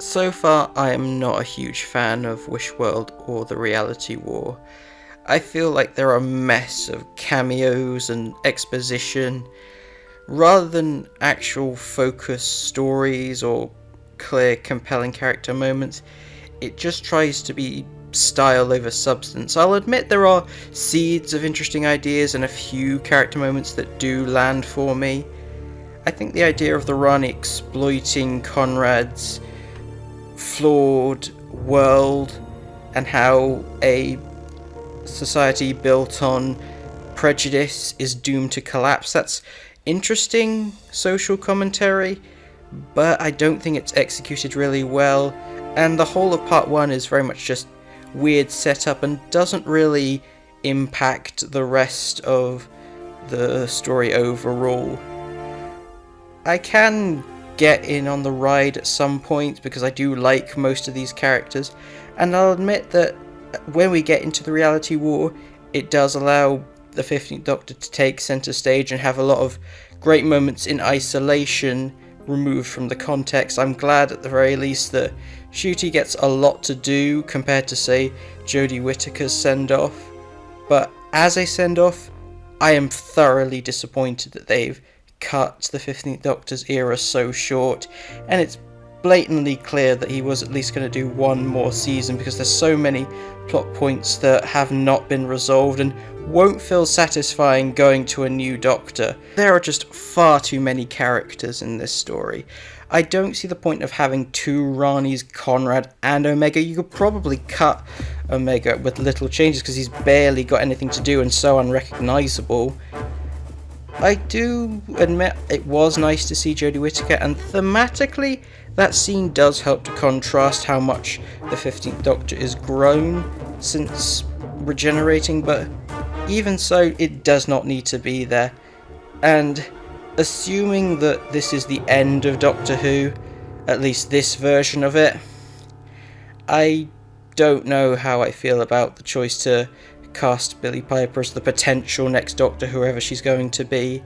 So far, I am not a huge fan of Wishworld or the Reality War. I feel like they're a mess of cameos and exposition, rather than actual focused stories or clear, compelling character moments. It just tries to be style over substance. I'll admit there are seeds of interesting ideas and a few character moments that do land for me. I think the idea of the Rani exploiting Conrad's flawed world and how a society built on prejudice is doomed to collapse, that's interesting social commentary, but I don't think it's executed really well, and the whole of part 1 is very much just weird setup and doesn't really impact the rest of the story overall. I can get in on the ride at some point because I do like most of these characters, and I'll admit that when we get into the Reality War, it does allow the 15th Doctor to take centre stage and have a lot of great moments in isolation removed from the context. I'm glad at the very least that Ncuti gets a lot to do compared to, say, Jodie Whittaker's send-off, but as a send-off, I am thoroughly disappointed that they've cut the 15th Doctor's era so short, and it's blatantly clear that he was at least going to do one more season because there's so many plot points that have not been resolved and won't feel satisfying going to a new Doctor. There are just far too many characters in this story. I don't see the point of having two Ranis, Conrad and Omega. You could probably cut Omega with little changes because he's barely got anything to do and so unrecognisable. I do admit it was nice to see Jodie Whittaker, and thematically that scene does help to contrast how much the 15th Doctor is grown since regenerating, but even so, it does not need to be there. And assuming that this is the end of Doctor Who, at least this version of it, I don't know how I feel about the choice to cast Billie Piper as the potential next Doctor, whoever she's going to be.